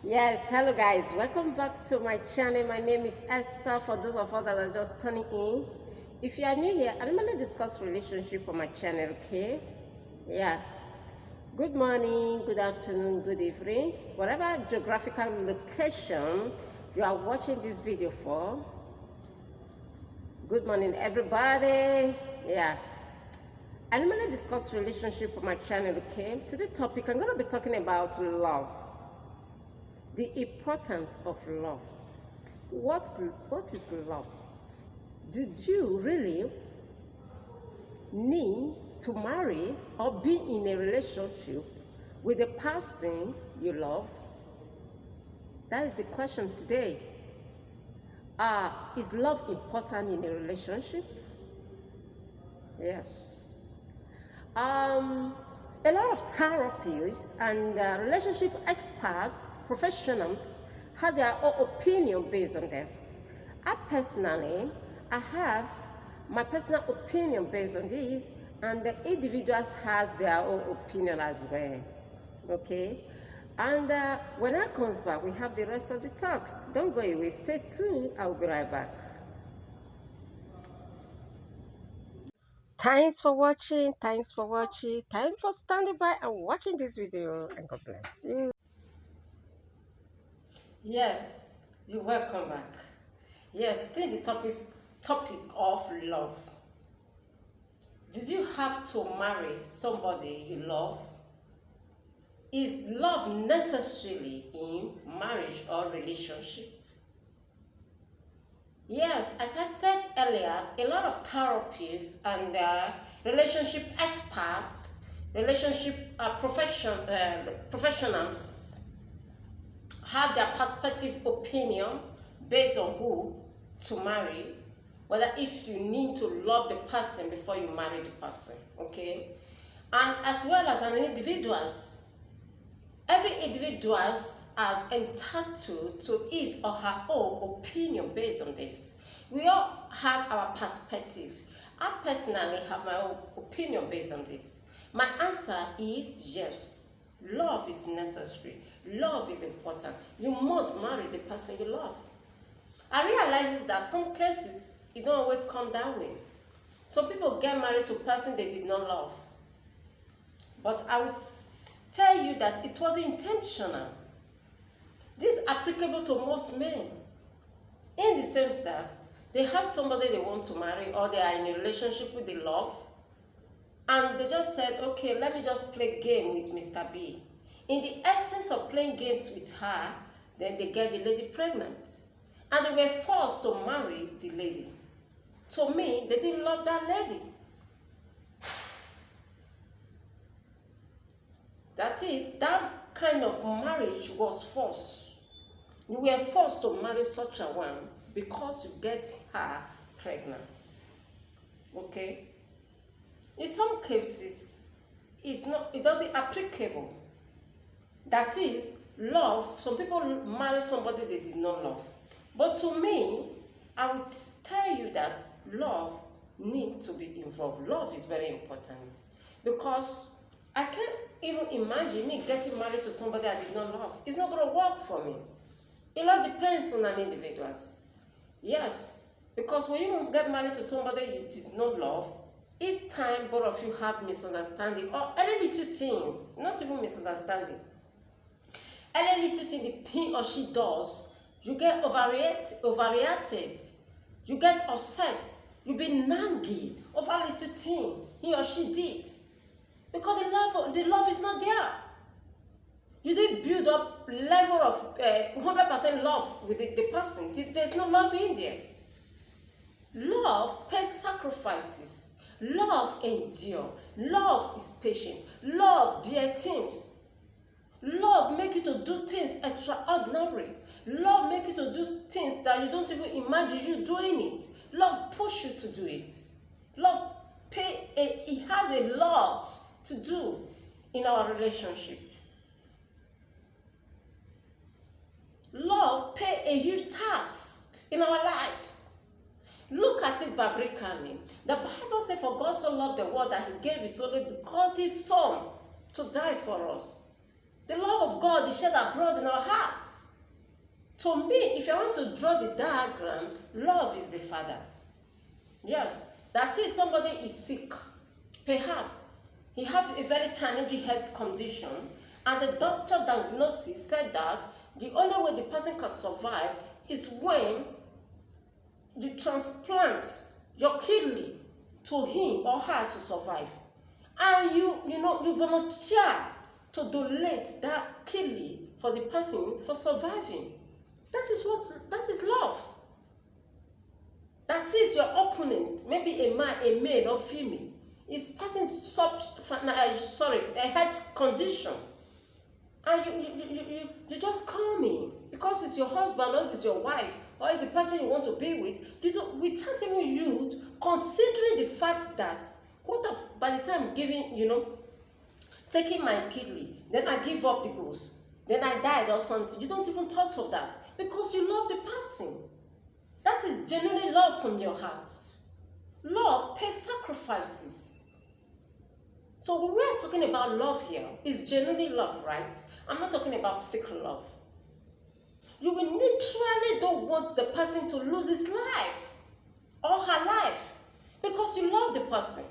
Yes, hello guys, welcome back to my channel. My name is Esther. For those of us that are just turning in, if you are new here, I normally discuss relationship on my channel, okay? Yeah. Good morning, good afternoon, good evening, whatever geographical location you are watching this video for. Good morning, everybody. Yeah. I normally discuss relationship on my channel, okay? Today's topic, I'm going to be talking about love. The importance of love. What, what is love? Did you really need to marry or be in a relationship with the person you love? That is the question today. Is love important in a relationship? Yes. Um, a lot of therapists and relationship experts, professionals, have their own opinion based on this. I have my personal opinion based on this, and the individuals has their own opinion as well. Okay, and when I comes back, we have the rest of the talks. Don't go away. Stay tuned. I will be right back. Thanks for watching. Thanks for watching. Time for standing by and watching this video. And God bless you. Yes, you're welcome back. Yes, still the topic of love. Did you have to marry somebody you love? Is love necessarily in marriage or relationship? Yes, as I said earlier, a lot of therapists and relationship experts, relationship professionals have their perspective opinion based on who to marry, whether if you need to love the person before you marry the person, okay? And as well as an individuals, every individuals are entitled to his or her own opinion based on this. We all have our perspective. I personally have my own opinion based on this. My answer is yes. Love is necessary. Love is important. You must marry the person you love. I realize that some cases, it don't always come that way. Some people get married to a person they did not love. But I will tell you that it was intentional. This is applicable to most men. In the same steps, they have somebody they want to marry or they are in a relationship with the love, and they just said, okay, let me just play game with Mr. B. In the essence of playing games with her, then they get the lady pregnant. And they were forced to marry the lady. To me, they didn't love that lady. That is, that kind of marriage was forced. You were forced to marry such a one because you get her pregnant. Okay? In some cases, it doesn't applicable. That is, love, some people marry somebody they did not love. But to me, I would tell you that love needs to be involved. Love is very important because I can't even imagine me getting married to somebody I did not love. It's not going to work for me. It all depends on an individual. Yes, because when you get married to somebody you did not love, each time both of you have misunderstanding or any little things, not even misunderstanding, any little thing he or she does, you get overreacted, you get upset, you be naggy over little thing he or she did. Because the love is not there. You didn't build up level of 100% love with the person. There's no love in there. Love pays sacrifices. Love endure. Love is patient. Love bear things. Love make you to do things extraordinary. Love make you to do things that you don't even imagine you doing it. Love push you to do it. Love it has a lot to do in our relationship. Love pay a huge task in our lives. Look at it biblically. The Bible says, for God so loved the world that he gave his only begotten son to die for us. The love of God is shed abroad in our hearts. To me, if I want to draw the diagram, love is the Father. Yes, that is, somebody is sick. Perhaps he has a very challenging health condition, and the doctor diagnosis said that the only way the person can survive is when you transplant your kidney to him or her to survive. And you volunteer to donate that kidney for the person for surviving. That is love. That is, your opponent, maybe a man, a male or female, is passing a health condition, and you just come in because it's your husband or it's your wife or it's the person you want to be with. Without even you considering the fact that what if by the time giving, taking my kidney, then I give up the ghost, then I died or something. You don't even thought of that because you love the person. That is genuine love from your heart. Love pays sacrifices. So when we are talking about love here, it's genuine love, right? I'm not talking about fake love. You will literally don't want the person to lose his life or her life because you love the person.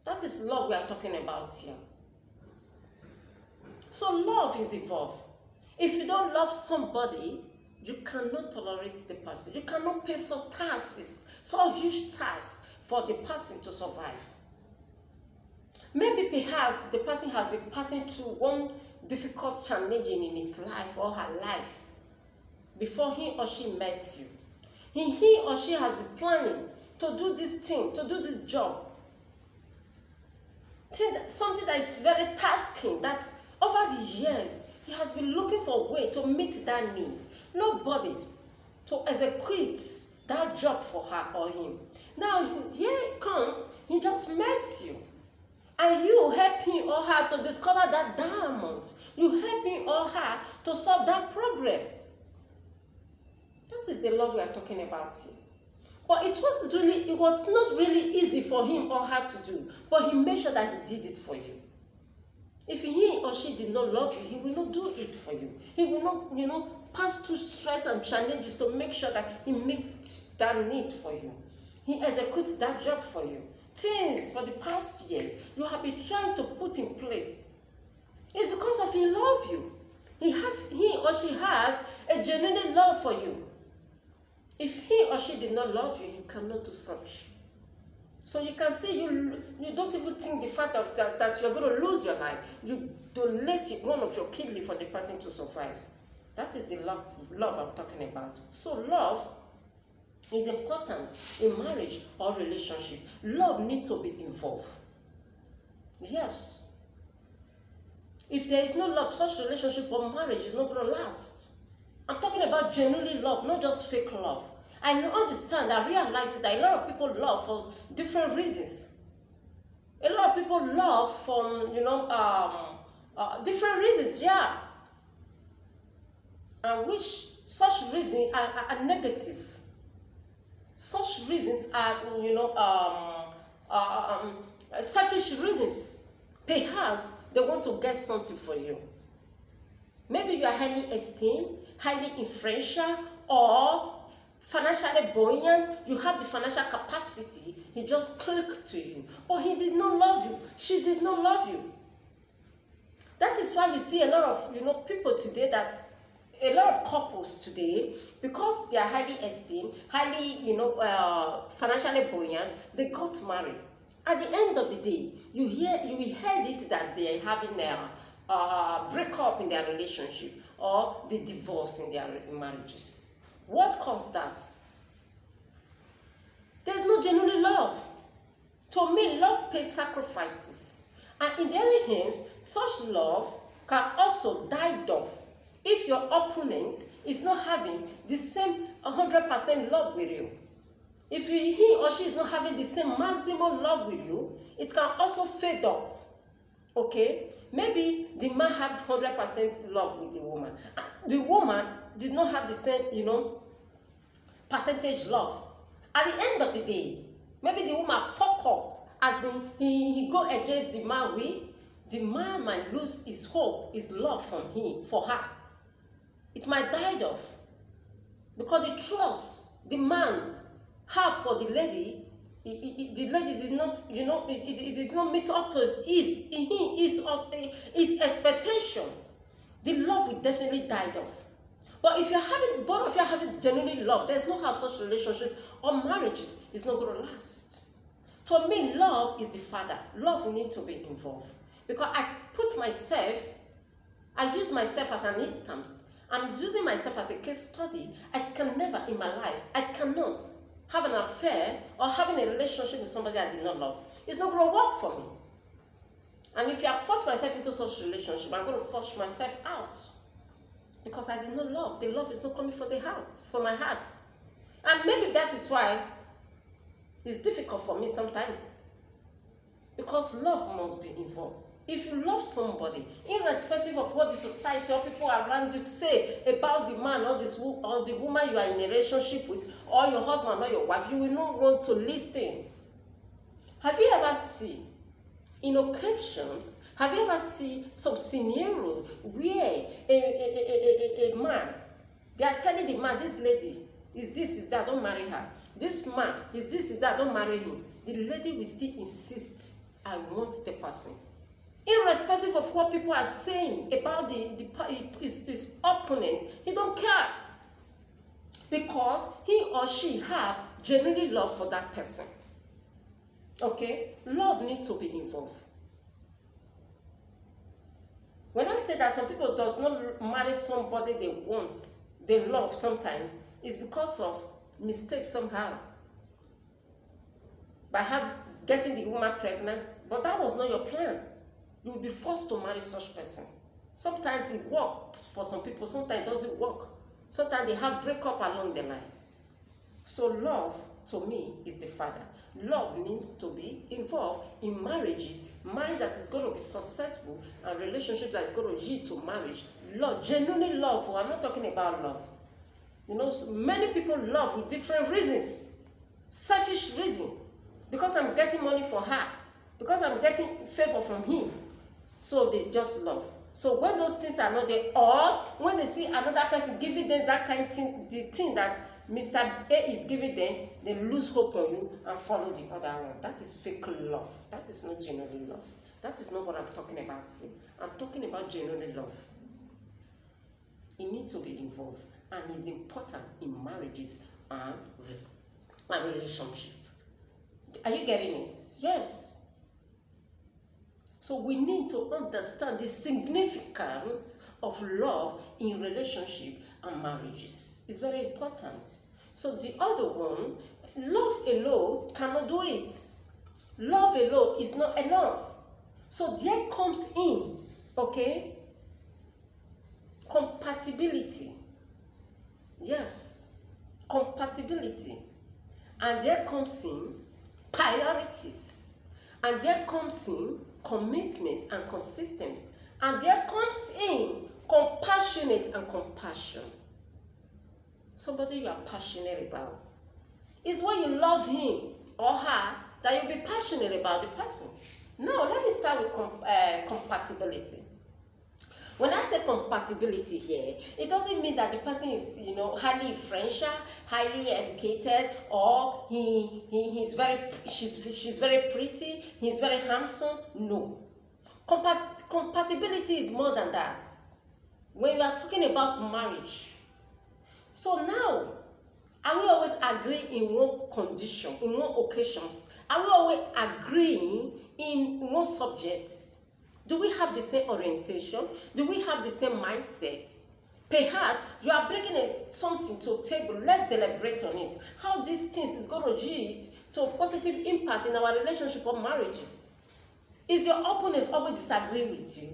That is love we are talking about here. So love is involved. If you don't love somebody, you cannot tolerate the person. You cannot pay so huge tasks for the person to survive. Maybe perhaps the person has been passing through one difficult challenge in his life or her life before he or she met you. He or she has been planning to do this thing, to do this job. Something that is very tasking, that over the years, he has been looking for a way to meet that need. Nobody to execute that job for her or him. Now, here it comes, he just met you. And you help him or her to discover that diamond. You help him or her to solve that problem. That is the love we are talking about here. But it was not really easy for him or her to do. But he made sure that he did it for you. If he or she did not love you, he will not do it for you. He will not, pass through stress and challenges to make sure that he meets that need for you. He executes that job for you. Things for the past years you have been trying to put in place. It's because of he love you. He or she has a genuine love for you. If he or she did not love you, you cannot do such. So you can see you don't even think the fact of that you're going to lose your life. You donate one of your kidney for the person to survive. That is the love I'm talking about. So love is important in marriage or relationship. Love needs to be involved. Yes. If there is no love, such relationship or marriage is not going to last. I'm talking about genuinely love, not just fake love. I understand, I realize that a lot of people love for different reasons. A lot of people love from, different reasons, yeah. And which such reasons are negative. Such reasons are, selfish reasons. Perhaps they want to get something for you. Maybe you are highly esteemed, highly influential, or financially buoyant. You have the financial capacity. He just clicked to you. But he did not love you. She did not love you. That is why you see a lot of people today a lot of couples today, because they are highly esteemed, highly, financially buoyant, they got married. At the end of the day, you will hear it that they are having a breakup in their relationship or the divorce in their marriages. What caused that? There's no genuine love. To me, love pays sacrifices. And in the other hands, such love can also die off if your opponent is not having the same 100% love with you. If he or she is not having the same maximum love with you, it can also fade up. Okay? Maybe the man have 100% love with the woman. The woman did not have the same, percentage love. At the end of the day, maybe the woman fuck up, as in he go against the man the man might lose his hope, his love for her. It might die off. Because the trust the man have for the lady, the lady did not, it did not meet up to his expectation. The love will definitely die off. But if both of you are having genuinely love, there's no how such relationship or marriages is not going to last. To me, love is the father. Love needs to be involved. Because I use myself as an instance. I'm using myself as a case study. I can never in my life, I cannot have an affair or having a relationship with somebody I did not love. It's not going to work for me. And if I force myself into such a relationship, I'm going to force myself out. Because I did not love. The love is not coming from my heart. And maybe that is why it's difficult for me sometimes. Because love must be involved. If you love somebody, irrespective of what the society or people around you say about the man or the woman you are in a relationship with, or your husband or your wife, you will not want to listen. Have you ever seen, in occasions, have you ever seen some scenario where a man, they are telling the man, this lady is this, is that, don't marry her. This man is this, is that, don't marry him. The lady will still insist, I want the person. Irrespective of what people are saying about his opponent, he don't care. Because he or she have genuinely love for that person. Okay? Love needs to be involved. When I say that some people does not marry somebody they love sometimes, it's because of mistakes somehow. By getting the woman pregnant, but that was not your plan. You will be forced to marry such person. Sometimes it works for some people, sometimes it doesn't work. Sometimes they have breakup along the line. So love, to me, is the father. Love needs to be involved in marriages. Marriage that is going to be successful and relationship that is going to lead to marriage. Love, genuinely love. I'm not talking about love. So many people love with different reasons. Selfish reason. Because I'm getting money for her. Because I'm getting favor from him. So they just love. So when those things are not there, or when they see another person giving them that kind of thing, the thing that Mr. A is giving them, they lose hope on you and follow the other one. That is fake love. That is not genuine love. That is not what I'm talking about here. I'm talking about genuine love. It needs to be involved and is important in marriages and relationship. Are you getting it? Yes. So we need to understand the significance of love in relationship and marriages. It's very important. So the other one, love alone cannot do it. Love alone is not enough. So there comes in, okay, compatibility. Yes, compatibility. And there comes in priorities. And there comes in commitment and consistency. And there comes in compassionate and compassion. Somebody you are passionate about. It's when you love him or her that you'll be passionate about the person. Now, let me start with compatibility. When I say compatibility here, it doesn't mean that the person is, highly influential, highly educated, or she's very pretty, he's very handsome. No. Compatibility is more than that. When you are talking about marriage. So now, are we always agreeing in one condition, in one occasions? Are we always agreeing in one subject? Do we have the same orientation? Do we have the same mindset? Perhaps you are bringing something to a table. Let's deliberate on it. How these things is going to lead to a positive impact in our relationship or marriages. Is your opponent always disagreeing with you?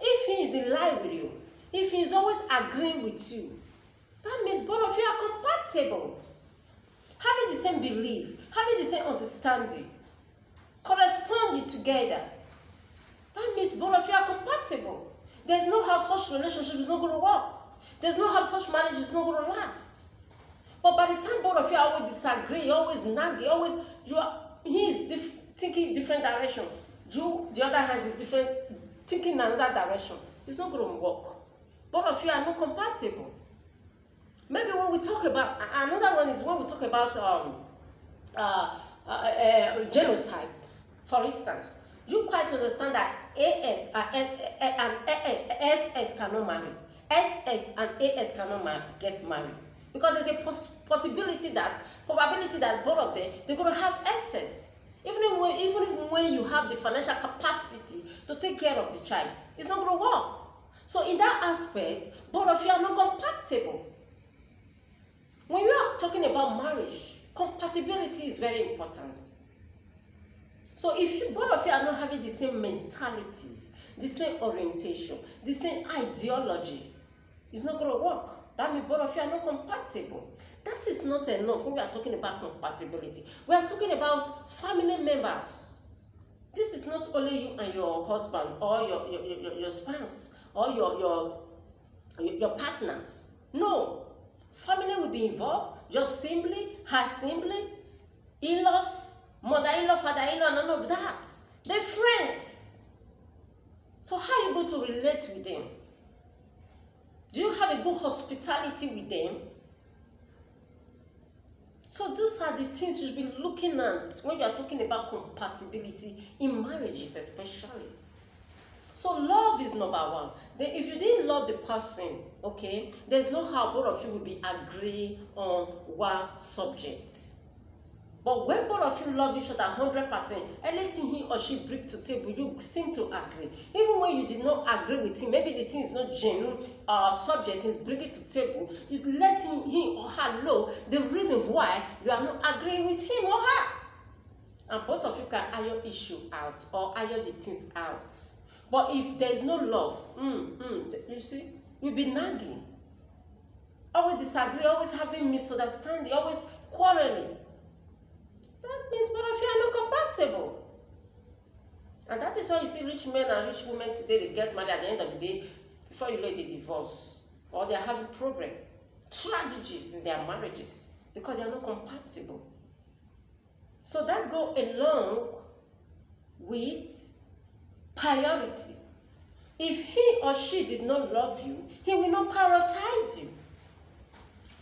If he is in line with you, if he is always agreeing with you, that means both of you are compatible. Having the same belief, having the same understanding, corresponding together. That means both of you are compatible. There's no how such relationship is not going to work. There's no how such marriage is not going to last. But by the time both of you always disagree, always nagging, he is thinking different direction. You, the other hand, is different, thinking in another direction. It's not going to work. Both of you are not compatible. Maybe when we talk about, another one is when we talk about genotype, for instance. You quite understand that AS and SS cannot marry. SS and AS cannot get married. Because there's a probability that both of them, they're going to have SS. Even if when you have the financial capacity to take care of the child, it's not going to work. So in that aspect, both of you are not compatible. When we are talking about marriage, compatibility is very important. So if both of you are not having the same mentality, the same orientation, the same ideology, it's not going to work. That means both of you are not compatible. That is not enough when we are talking about compatibility. We are talking about family members. This is not only you and your husband or your spouse or your partners. No. Family will be involved. Your sibling, her sibling, in-laws, mother-in-law, father-in-law, none of that. They're friends. So how are you going to relate with them? Do you have a good hospitality with them? So those are the things you should be looking at when you are talking about compatibility in marriages especially. So love is number one. Then if you didn't love the person, okay, there's no how both of you will be agree on one subject. But when both of you love each other 100%, anything he or she bring to table, you seem to agree. Even when you did not agree with him, maybe the thing is not genuine subject, is bring it to table, you let him or her know the reason why you are not agreeing with him or her. And both of you can iron issue out or iron the things out. But if there is no love, you see, you'll be nagging. Always disagree, always having misunderstanding, always quarreling. That means both of you are not compatible. And that is why you see rich men and rich women today, they get married at the end of the day, before you know they divorce. Or they are having problem, strategies in their marriages, because they are not compatible. So that goes along with priority. If he or she did not love you, he will not prioritize you.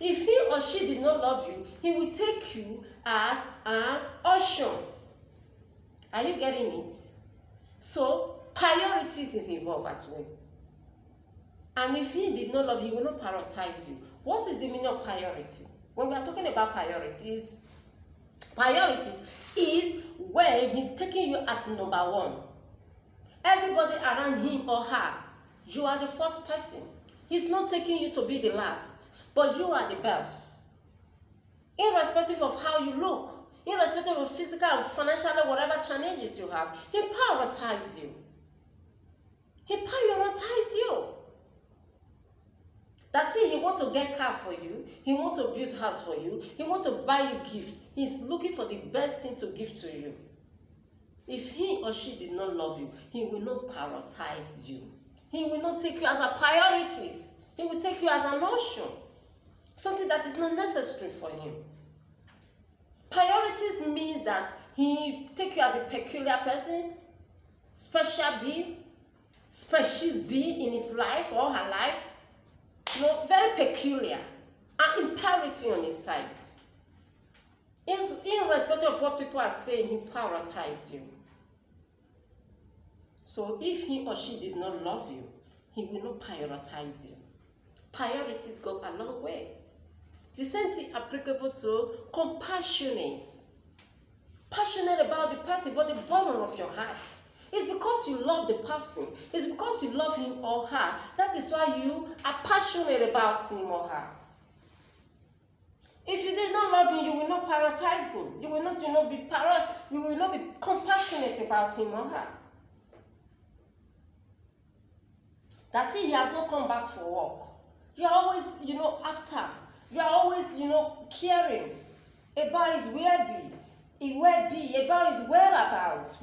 If he or she did not love you, he will take you as an option. Are you getting it? So priorities is involved as well. And if he did not love you, he will not prioritize you. What is the meaning of priority? When we are talking about priorities is when he's taking you as number one. Everybody around him or her, you are the first person. He's not taking you to be the last, but you are the best. Irrespective of how you look, irrespective of physical and financial, whatever challenges you have, he prioritizes you. He prioritizes you. That's it. He wants to get car for you. He wants to build house for you. He wants to buy you gift. He's looking for the best thing to give to you. If he or she did not love you, he will not prioritize you. He will not take you as a priority. He will take you as an option. Something that is not necessary for him. Priorities mean that he take you as a peculiar person, special being, species being in his life or her life. You know, very peculiar and impurity on his side. Irrespective of what people are saying, he prioritizes you. So if he or she did not love you, he will not prioritize you. Priorities go a long way. The same thing applicable to compassionate. Passionate about the person, but the bottom of your heart. It's because you love the person. It's because you love him or her. That is why you are passionate about him or her. If you did not love him, you will not prioritize him. You will not, be compassionate about him or her. That's it. He has not come back for work. You are always, after. You are always, caring about his well-being. About his whereabouts.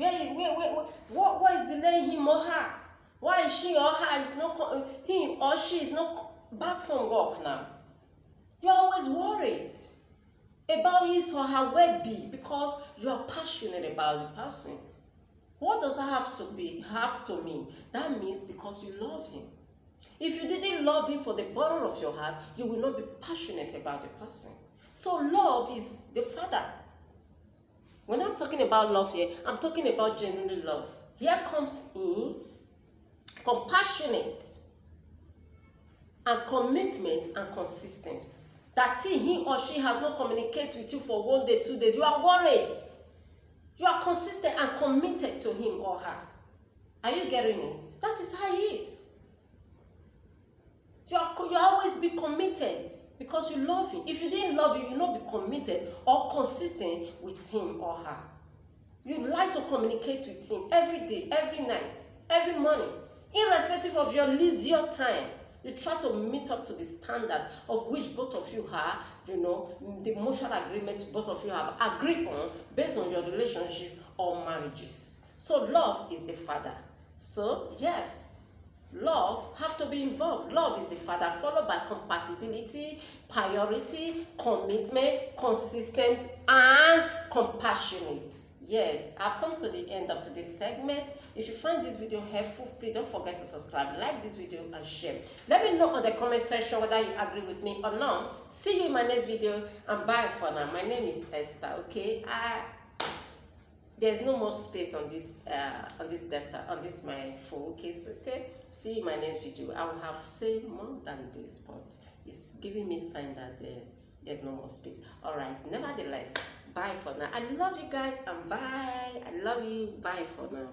What is delaying him or her? Why is she or her is not him or she is not back from work now? You're always worried about his or her well-being because you are passionate about the person. What does that have to mean? That means because you love him. If you didn't love him for the bottom of your heart, you will not be passionate about the person. So love is the father. When I'm talking about love here, I'm talking about genuine love. Here comes in compassionate and commitment and consistency. That he or she has not communicated with you for 1 day, 2 days. You are worried. You are consistent and committed to him or her. Are you getting it? That is how he is. You always be committed because you love him. If you didn't love him, you will not be committed or consistent with him or her. You like to communicate with him every day, every night, every morning, irrespective of your leisure time. You try to meet up to the standard of which both of you have, the mutual agreement both of you have agreed on based on your relationship or marriages. So love is the father. So yes, love have to be involved. Love is the father, followed by compatibility, priority, commitment, consistency, and compassionate. Yes, I've come to the end of today's segment. If you find this video helpful, please don't forget to subscribe, like this video, and share. Let me know on the comment section whether you agree with me or not. See you in my next video, and bye for now. My name is Esther. Okay, there's no more space on this data on this my phone. Okay, so okay. See you in my next video. I will have said more than this, but it's giving me sign that there's no more space. All right. Nevertheless, bye for now. I love you guys, and bye. I love you. Bye for now.